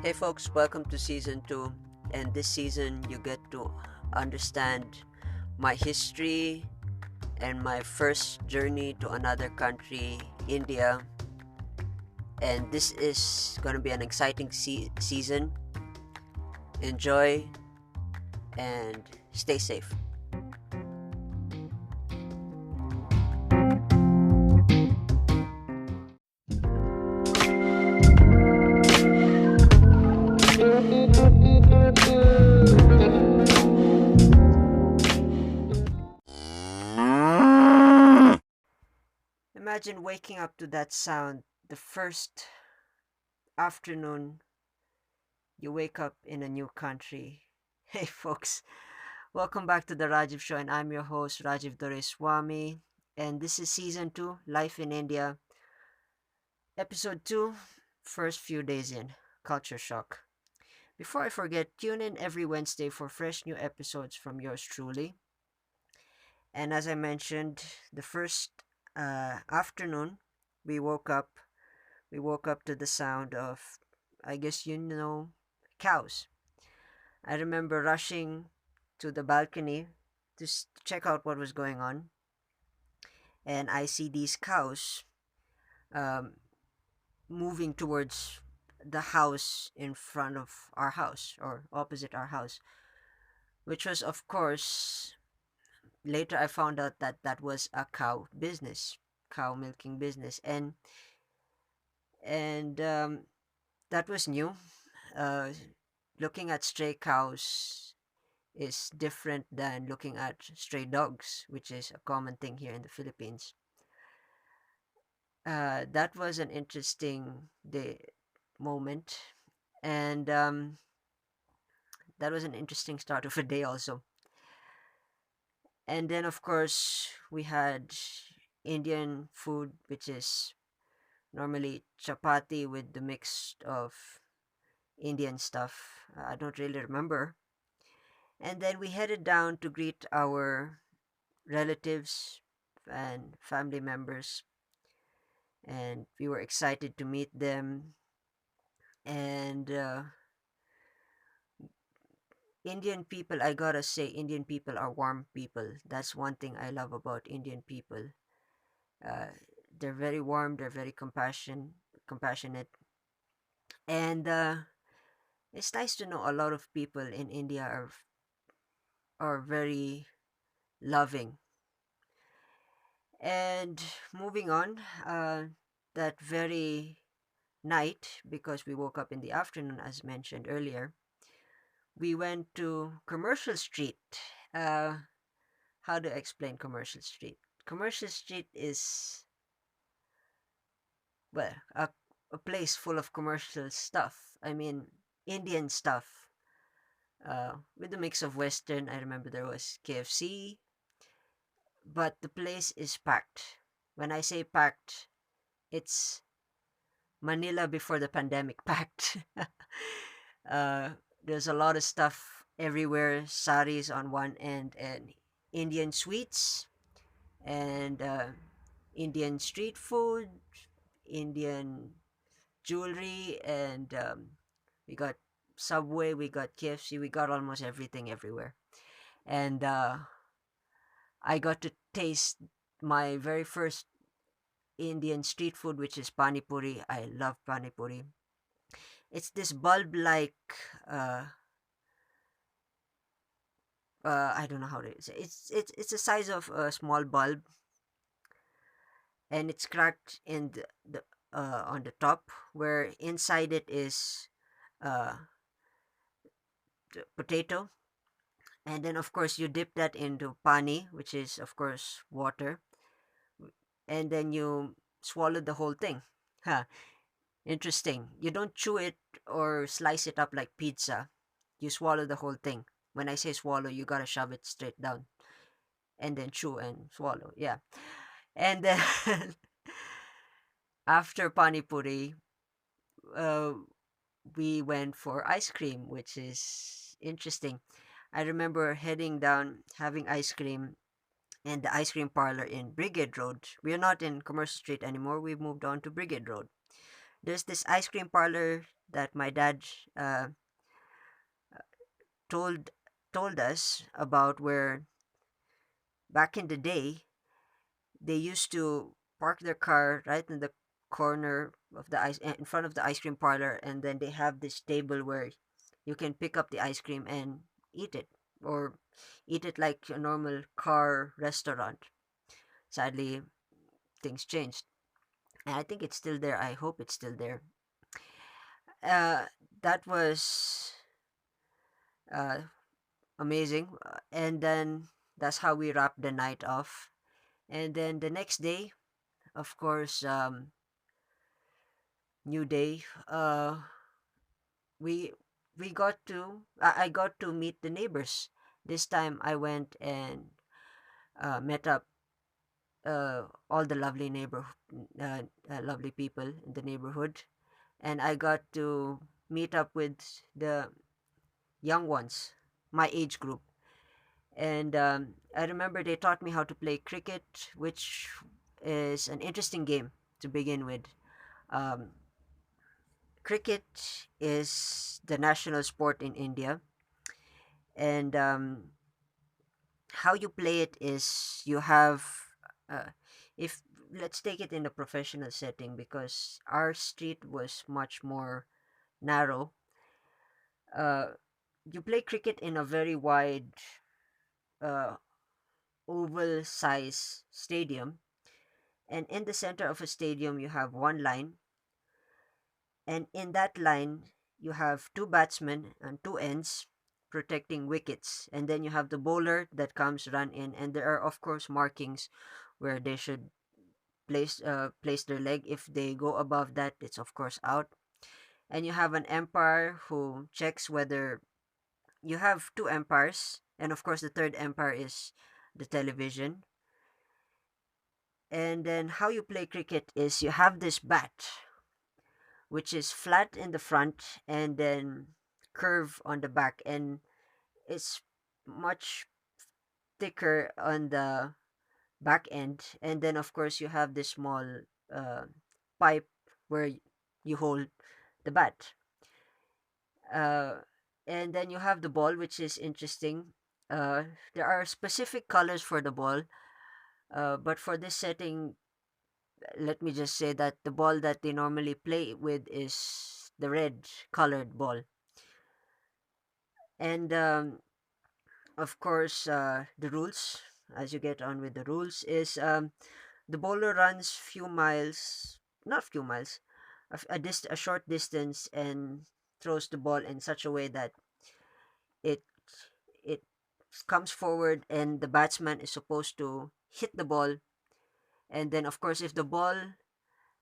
Hey folks, welcome to season 2. And this season, you get to understand my history and my first journey to another country, India. And this is going to be an exciting season. Enjoy and stay safe. Imagine waking up to that sound the first afternoon you wake up in a new country. Hey folks, welcome back to the Rajiv Show, and I'm your host Rajiv Doreswamy. And this is season 2, Life in India, episode 2, first few days in, culture shock. Before I forget, tune in every Wednesday for fresh new episodes from yours truly. And as I mentioned, the first afternoon we woke up, we woke up to the sound of, I guess cows. I remember rushing to the balcony to check out what was going on, and I see these cows um, moving towards the house in front of our house or opposite our house, which was, of course, later I found out that that was a cow business, cow milking business, and that was new. Uh, Looking at stray cows is different than looking at stray dogs, which is a common thing here in the Philippines. That was an interesting day moment, and that was an interesting start of a day also. And then, of course, we had Indian food, which is normally chapati with the mix of Indian stuff. I don't really remember. And then we headed down to greet our relatives and family members, and we were excited to meet them. And Indian people, I gotta say, Indian people are warm people. That's one thing I love about Indian people. Uh, they're very warm. They're very compassionate, and it's nice to know a lot of people in India are very loving. And moving on, that very night, because we woke up in the afternoon, as mentioned earlier, we went to Commercial Street. Uh, how to explain Commercial Street? Commercial Street is, well, a place full of commercial stuff. I mean, Indian stuff, with a mix of Western. I remember there was KFC, but the place is packed. When I say packed, it's Manila before the pandemic packed. uh, there's a lot of stuff everywhere, saris on one end, and Indian sweets, and Indian street food, Indian jewelry, and we got Subway, we got KFC, we got almost everything everywhere. And I got to taste my very first Indian street food, which is pani puri. I love pani puri. It's this bulb-like, uh, I don't know how to say. It's the size of a small bulb, and it's cracked in the on the top, where inside it is uh potato, and then of course you dip that into pani, which is of course water, and then you swallow the whole thing. Huh. Interesting. You don't chew it or slice it up like pizza. You swallow the whole thing. When I say swallow, you gotta shove it straight down and then chew and swallow. Yeah. And then after pani puri, uh, we went for ice cream, which is interesting. I remember heading down, having ice cream in the ice cream parlor in Brigade Road. We are not in Commercial Street anymore. We've moved on to Brigade Road. there's this ice cream parlor that my dad uh, told told us about, where back in the day they used to park their car right in the corner of the ice in front of the ice cream parlor, and then they have this table where you can pick up the ice cream and eat it, or eat it like a normal car restaurant. Sadly, things changed, and I think it's still there. I hope it's still there. uh that was uh amazing. And then that's how we wrapped the night off. And then the next day, of course, new day. We we got to I got to meet the neighbors. This time I went and met up all the lovely people in the neighborhood, and I got to meet up with the young ones, my age group. And I remember they taught me how to play cricket, which is an interesting game to begin with. Um, Cricket is the national sport in India, and how you play it is you have, uh, if let's take it in a professional setting, because our street was much more narrow. Uh, you play cricket in a very wide, uh, oval size stadium, and in the center of a stadium you have one line, and in that line you have two batsmen on two ends protecting wickets, and then you have the bowler that comes run in, and there are of course markings where they should place their leg. If they go above that, it's of course out. And you have an umpire who checks whether, you have two umpires, and of course the third umpire is the television. And then how you play cricket is you have this bat which is flat in the front and then curve on the back, and it's much thicker on the back end. And then of course you have this small uh, pipe where you hold the bat. uh, and then you have the ball, which is interesting. uh, there are specific colors for the ball, but for this setting, let me just say that the ball that they normally play with is the red colored ball. And of course, the rules, as you get on with the rules, is the bowler runs few miles, not few miles, a short distance, and throws the ball in such a way that it it comes forward, and the batsman is supposed to hit the ball. And then of course if the ball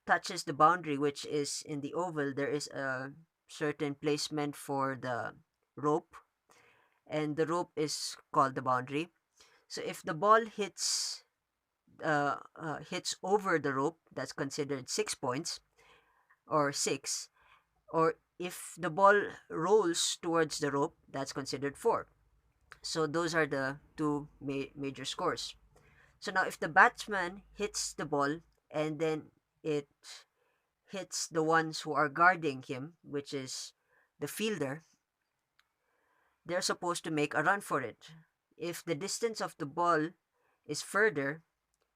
touches the boundary, which is in the oval, there is a certain placement for the rope, and the rope is called the boundary. So if the ball hits over the rope, that's considered 6 points, or six. Or if the ball rolls towards the rope, that's considered four. So those are the two major scores. So now if the batsman hits the ball and then it hits the ones who are guarding him, which is the fielder, they're supposed to make a run for it. If the distance of the ball is further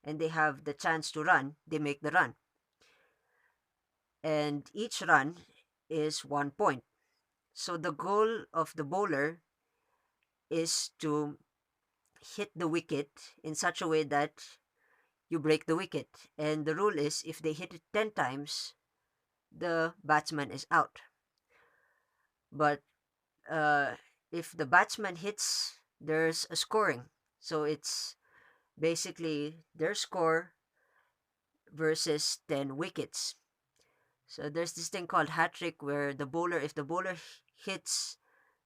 and they have the chance to run, they make the run. And each run is 1 point. So the goal of the bowler is to hit the wicket in such a way that you break the wicket. And the rule is if they hit it 10 times, the batsman is out. But uh, if the batsman hits, there's a scoring. So it's basically their score versus 10 wickets. So there's this thing called hat trick, where if the bowler hits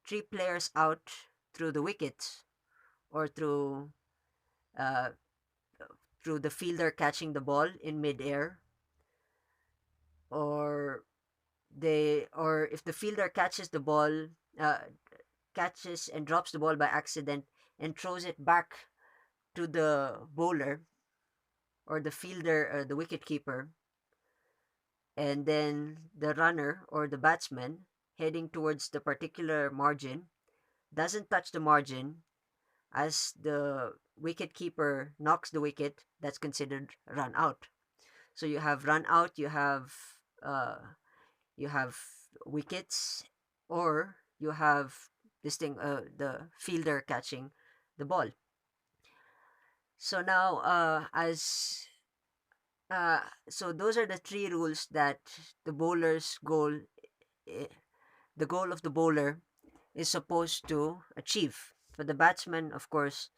three players out through the wickets, or uh, through the fielder catching the ball in midair, or or if the fielder catches the ball, uh, catches and drops the ball by accident and throws it back to the bowler or the fielder, the wicket keeper, and then the runner or the batsman heading towards the particular margin doesn't touch the margin. As the wicket keeper knocks the wicket, that's considered run out. So you have run out, uh, you have wickets, or you have this thing, the fielder catching the ball. So now, so those are the three rules that the bowler's goal, eh, the goal of the bowler is supposed to achieve. For the batsman, of course,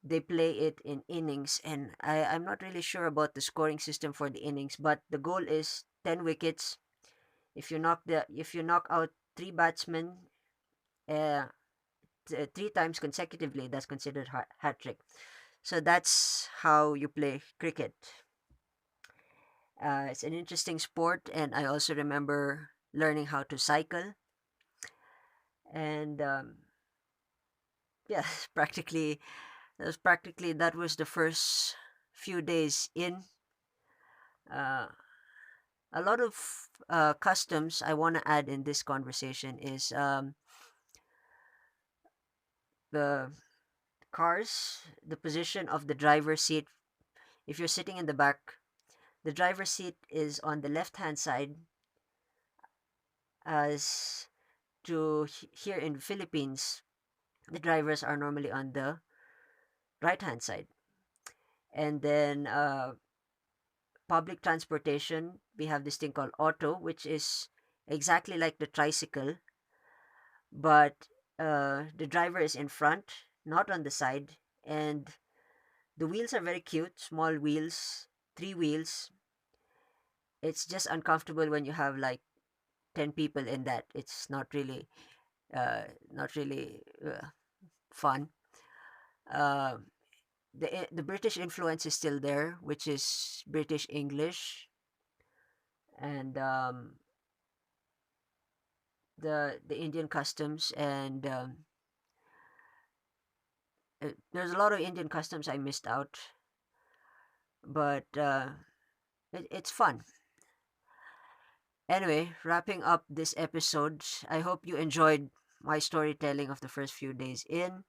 they play it in innings, and I'm not really sure about the scoring system for the innings, but the goal is 10 wickets. If you knock out three batsmen, uh, three times consecutively, that's considered hat trick. So that's how you play cricket. It's an interesting sport, and I also remember learning how to cycle. And yeah, that was the first few days in. Uh, a lot of customs I want to add in this conversation is the cars, the position of the driver's seat. If you're sitting in the back, the driver's seat is on the left hand side, as here in the Philippines, the drivers are normally on the right hand side. And then public transportation, we have this thing called auto, which is exactly like the tricycle, but the driver is in front, not on the side, and the wheels are very cute, small wheels, three wheels. It's just uncomfortable when you have like 10 people in that. It's not really fun. Uh, the British influence is still there, which is British English, and the Indian customs, and there's a lot of Indian customs I missed out, but it's fun. Anyway, wrapping up this episode, I hope you enjoyed my storytelling of the first few days in,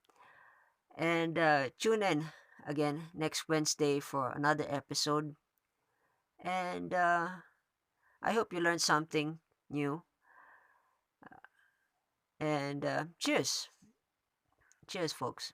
and tune in again next Wednesday for another episode. And I hope you learned something new. And cheers, cheers, folks.